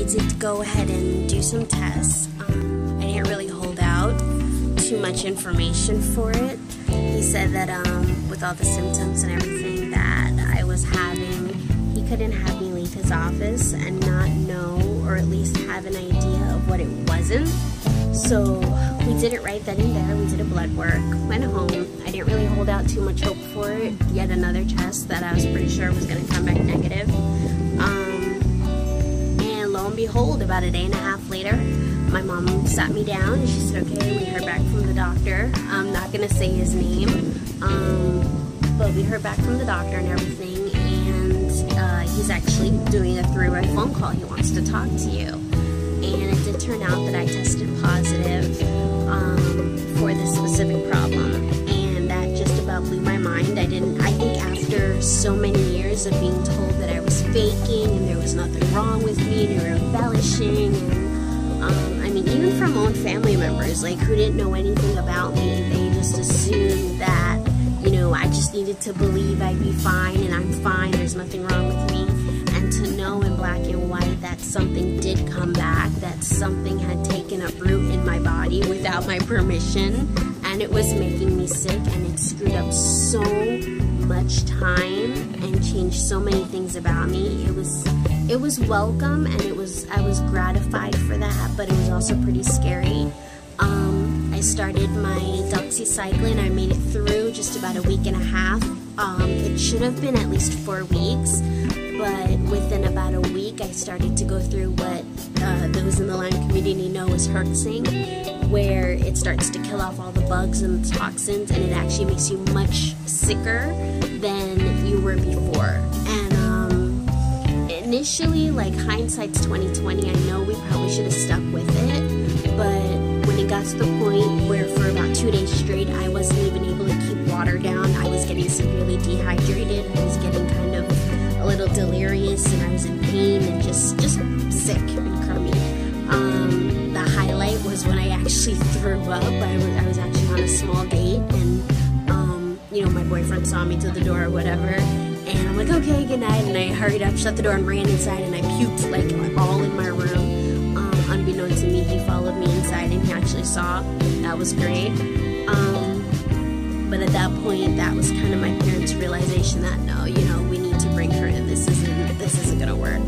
did go ahead and do some tests. I didn't really hold out too much information for it. He said that with all the symptoms and everything that I was having, he couldn't have me leave his office and not know, or at least have an idea of what it wasn't. So we did it right then and there. We did a blood work, went home. I didn't really hold out too much hope for it. Yet another test that I was pretty sure was going to come back negative. And lo and behold, about a day and a half later, my mom sat me down and she said, okay, we heard back from the doctor. I'm not going to say his name, but we heard back from the doctor and everything, and he's actually doing a 3-way phone call. He wants to talk to you. And it did turn out that I tested positive for this specific problem, and that just about blew my mind. I think after so many years of being told that I was faking and there was nothing wrong with me, they were embellishing, and I mean, even from own family members, like, who didn't know anything about me, they just assumed that, you know, I just needed to believe I'd be fine, and I'm fine, there's nothing wrong with me. And to know in black and white that something did come back, that something had taken up root in my body without my permission, and it was making me sick, and it screwed up so much time and changed so many things about me. It was welcome, and I was gratified for that, but it was also pretty scary. I started my doxycycline. I made it through just about a week and a half. It should have been at least 4 weeks, but within about a week I started to go through what those in the Lyme community know as herxing, where it starts to kill off all the bugs and the toxins, and it actually makes you much sicker than you were before. And initially, like, hindsight's 2020, I know we probably should have stuck with it, but when it got to the point where for about 2 days straight I wasn't even able to keep water down, I was getting severely dehydrated, I was getting kind of a little delirious, and I was in pain and just sick and crummy. The highlight was when I actually threw up. I was actually on a small gate, and you know, my boyfriend saw me to the door or whatever, and I'm like, okay, good night, and I hurried up, shut the door, and ran inside, and I puked like all in my room. Unbeknownst to me, he followed me inside, and he actually saw. That was great. But at that point, that was kind of my parents' realization that, no, you know, we need to bring her in. This isn't gonna work.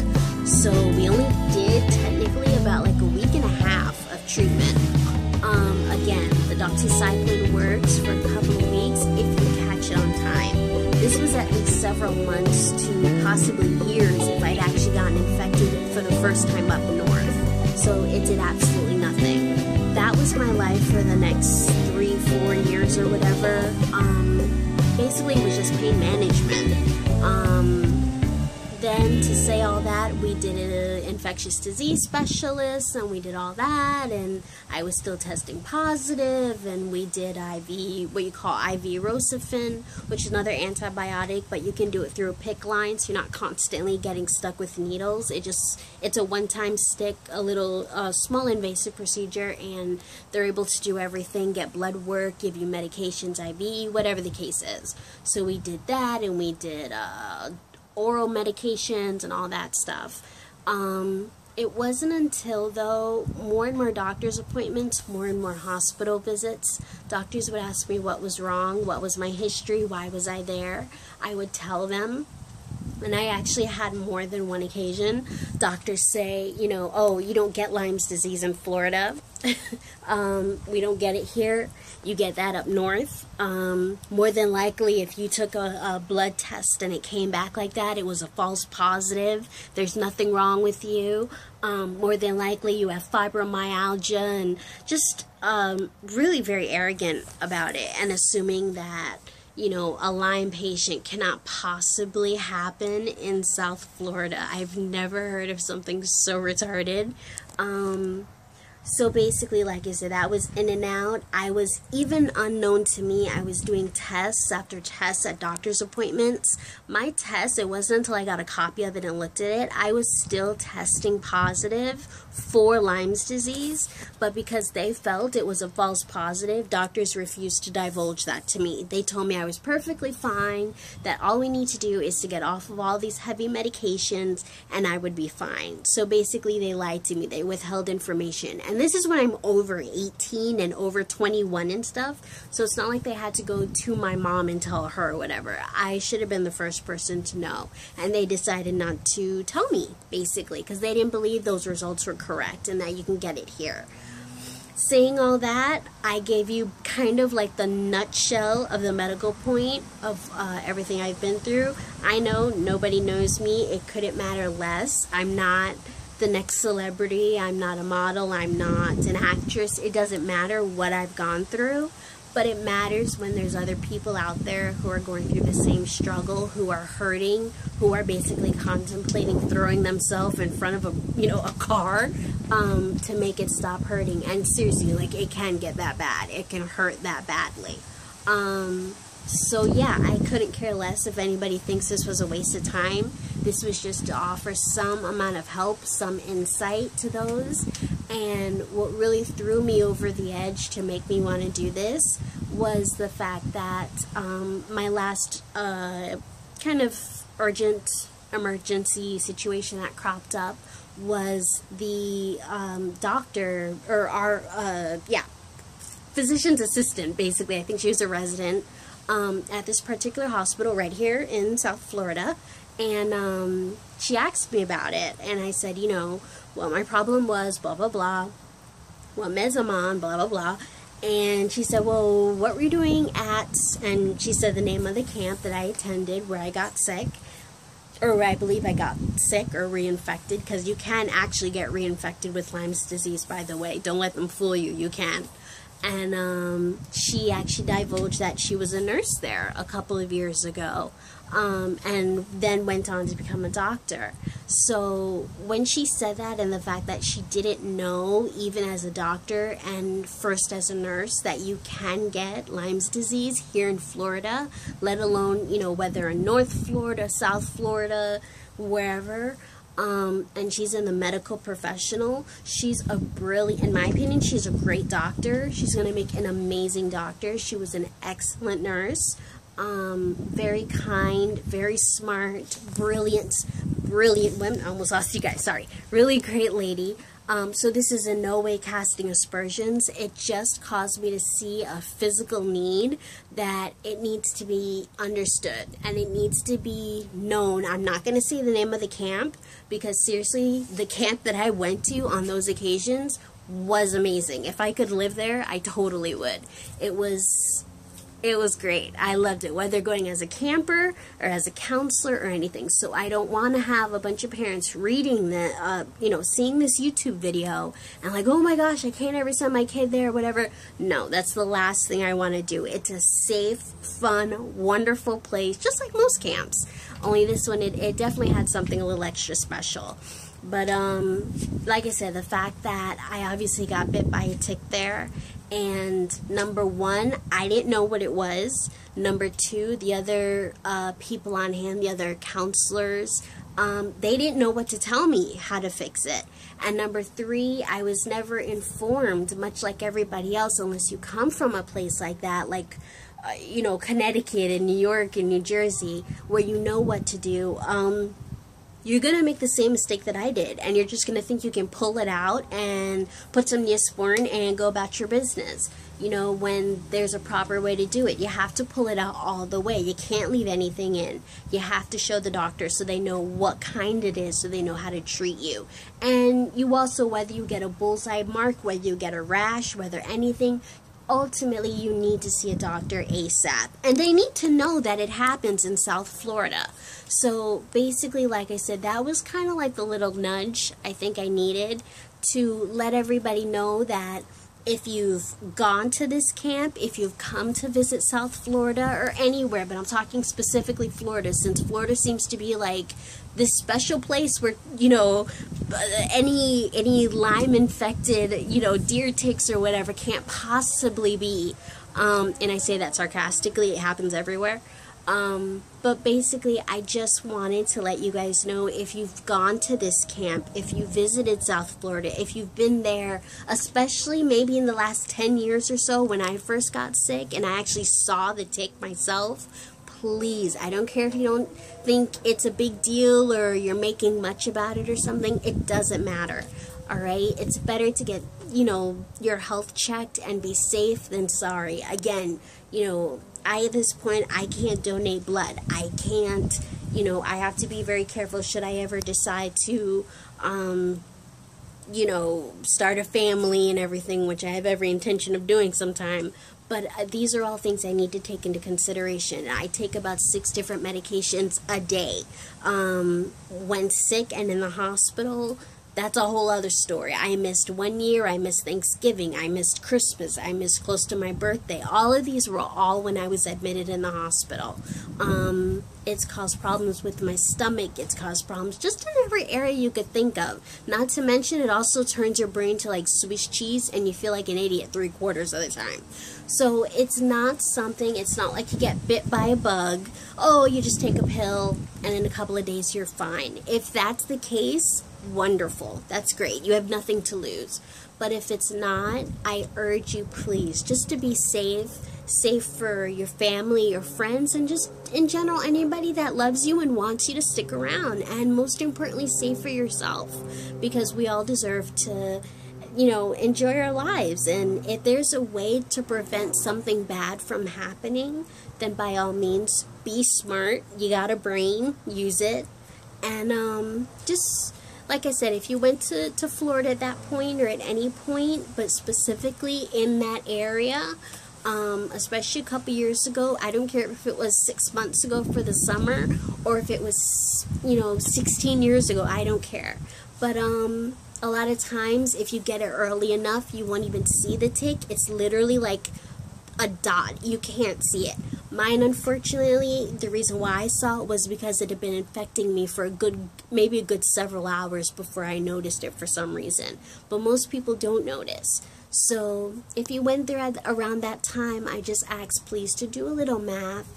So we only did technically about like a week and a half of treatment. Again, the doxycycline works for a couple of weeks if you catch it on time. This was at least several months to possibly years if I'd actually gotten infected for the first time up north. So it did absolutely nothing. That was my life for the next 3-4 years or whatever. Basically it was just pain management. Then to say all that, we did an infectious disease specialist, and we did all that, and I was still testing positive, and we did IV, what you call IV Rosifin, which is another antibiotic, but you can do it through a PICC line, so you're not constantly getting stuck with needles. It's a one-time stick, a little small invasive procedure, and they're able to do everything, get blood work, give you medications, IV, whatever the case is. So we did that, and we did oral medications and all that stuff. It wasn't until, though, more and more doctor's appointments, more and more hospital visits, doctors would ask me what was wrong, what was my history, why was I there. I would tell them, and I actually had more than one occasion. Doctors say, you know, oh, you don't get Lyme's disease in Florida. We don't get it here. You get that up north. More than likely, if you took a blood test and it came back like that, it was a false positive. There's nothing wrong with you. More than likely, you have fibromyalgia, and just really very arrogant about it, and assuming that, you know, a Lyme patient cannot possibly happen in South Florida. I've never heard of something so retarded. So basically, like I said, that was in and out. I was, even unknown to me, I was doing tests after tests at doctor's appointments. My test, it wasn't until I got a copy of it and looked at it, I was still testing positive for Lyme's disease. But because they felt it was a false positive, doctors refused to divulge that to me. They told me I was perfectly fine, that all we need to do is to get off of all these heavy medications and I would be fine. So basically they lied to me. They withheld information. And this is when I'm over 18 and over 21 and stuff. So it's not like they had to go to my mom and tell her or whatever. I should have been the first person to know. And they decided not to tell me, basically, because they didn't believe those results were correct and that you can get it here. Saying all that, I gave you kind of like the nutshell of the medical point of everything I've been through. I know nobody knows me. It couldn't matter less. I'm not the next celebrity. I'm not a model. I'm not an actress. It doesn't matter what I've gone through, but it matters when there's other people out there who are going through the same struggle, who are hurting, who are basically contemplating throwing themselves in front of a car to make it stop hurting. And seriously, like, it can get that bad. It can hurt that badly. So yeah, I couldn't care less if anybody thinks this was a waste of time. This was just to offer some amount of help, some insight to those. And what really threw me over the edge to make me want to do this was the fact that my last kind of urgent emergency situation that cropped up was the doctor, or our physician's assistant, basically. I think she was a resident at this particular hospital right here in South Florida, and she asked me about it, and I said, what my problem was, blah, blah, blah, what meds I'm on, blah, blah, blah, and she said, well, what were you doing at, and she said the name of the camp that I attended where I got sick, or where I believe I got sick or reinfected, because you can actually get reinfected with Lyme's disease, by the way. Don't let them fool you. You can. And she actually divulged that she was a nurse there a couple of years ago, and then went on to become a doctor. So when she said that, and the fact that she didn't know, even as a doctor and first as a nurse, that you can get Lyme's disease here in Florida, let alone, whether in North Florida, South Florida, wherever. And she's in the medical professional. She's a brilliant, in my opinion, she's a great doctor. She's going to make an amazing doctor. She was an excellent nurse. Very kind, very smart, brilliant women. I almost lost you guys, sorry. Really great lady. So this is in no way casting aspersions. It just caused me to see a physical need that it needs to be understood and it needs to be known. I'm not going to say the name of the camp because seriously, the camp that I went to on those occasions was amazing. If I could live there, I totally would. It was great. I loved it, whether going as a camper or as a counselor or anything. So I don't want to have a bunch of parents reading the, seeing this YouTube video and like, oh my gosh, I can't ever send my kid there or whatever. No, that's the last thing I want to do. It's a safe, fun, wonderful place, just like most camps. Only this one, it definitely had something a little extra special. But, like I said, the fact that I obviously got bit by a tick there, and number one, I didn't know what it was. Number two, the other people on hand, the other counselors, they didn't know what to tell me how to fix it. And number three, I was never informed, much like everybody else, unless you come from a place like that, like, Connecticut and New York and New Jersey, where you know what to do. You're going to make the same mistake that I did, and you're just going to think you can pull it out and put some Neosporin and go about your business. When there's a proper way to do it, you have to pull it out all the way. You can't leave anything in. You have to show the doctor so they know what kind it is, so they know how to treat you. And you also, whether you get a bullseye mark, whether you get a rash, whether anything, ultimately you need to see a doctor ASAP. And they need to know that it happens in South Florida. So basically, like I said, that was kind of like the little nudge I think I needed to let everybody know that if you've gone to this camp, if you've come to visit South Florida or anywhere, but I'm talking specifically Florida, since Florida seems to be like this special place where, you know, any Lyme infected, you know, deer ticks or whatever can't possibly be. And I say that sarcastically, it happens everywhere. But basically, I just wanted to let you guys know, if you've gone to this camp, if you visited South Florida, if you've been there, especially maybe in the last 10 years or so when I first got sick and I actually saw the tick myself, please, I don't care if you don't think it's a big deal or you're making much about it or something, it doesn't matter. Alright, it's better to get, you know, your health checked and be safe than sorry. Again, you know, at this point, I can't donate blood. I can't, you know, I have to be very careful should I ever decide to, you know, start a family and everything, which I have every intention of doing sometime. But these are all things I need to take into consideration. I take about 6 different medications a day. When sick and in the hospital, that's a whole other story. I missed 1 year, I missed Thanksgiving, I missed Christmas, I missed close to my birthday. All of these were all when I was admitted in the hospital. It's caused problems with my stomach, it's caused problems just in every area you could think of. Not to mention, it also turns your brain to like Swiss cheese and you feel like an idiot 3/4 of the time. So it's not something, it's not like you get bit by a bug, oh, you just take a pill and in a couple of days you're fine. If that's the case, wonderful, that's great, you have nothing to lose. But if it's not, I urge you, please, just to be safe for your family, your friends, and just in general anybody that loves you and wants you to stick around, and most importantly, safe for yourself, because we all deserve to, you know, enjoy our lives. And if there's a way to prevent something bad from happening, then by all means, be smart. You got a brain, use it. And just like I said, if you went to Florida at that point or at any point, but specifically in that area, especially a couple years ago, I don't care if it was 6 months ago for the summer or if it was, you know, 16 years ago, I don't care. But a lot of times, if you get it early enough, you won't even see the tick. It's literally like a dot. You can't see it. Mine, unfortunately, the reason why I saw it was because it had been infecting me for maybe a good several hours before I noticed it for some reason. But most people don't notice. So if you went there around that time, I just ask please to do a little math.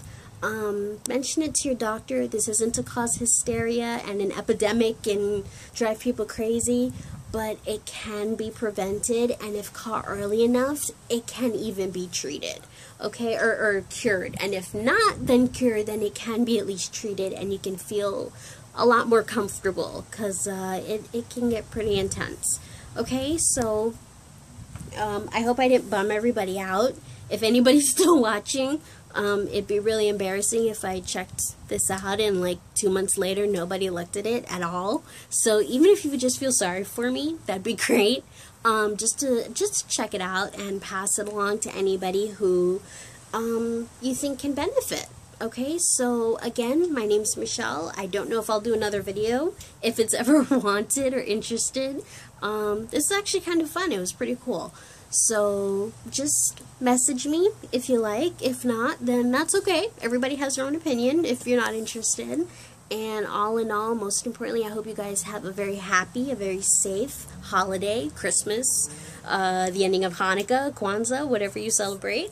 Mention it to your doctor. This isn't to cause hysteria and an epidemic and drive people crazy, but it can be prevented, and if caught early enough, it can even be treated, okay, or cured. And if not, then cured, then it can be at least treated, and you can feel a lot more comfortable, because it can get pretty intense, okay? So I hope I didn't bum everybody out. If anybody's still watching, it'd be really embarrassing if I checked this out and like 2 months later nobody looked at it at all. So even if you would just feel sorry for me, that'd be great. Just to check it out and pass it along to anybody who you think can benefit. Okay, so again, my name's Michelle. I don't know if I'll do another video if it's ever wanted or interested. This is actually kind of fun. It was pretty cool. So just message me if you like. If not, then that's okay. Everybody has their own opinion if you're not interested. And all in all, most importantly, I hope you guys have a very happy, a very safe holiday, Christmas, the ending of Hanukkah, Kwanzaa, whatever you celebrate.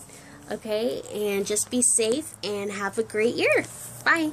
Okay, and just be safe and have a great year. Bye.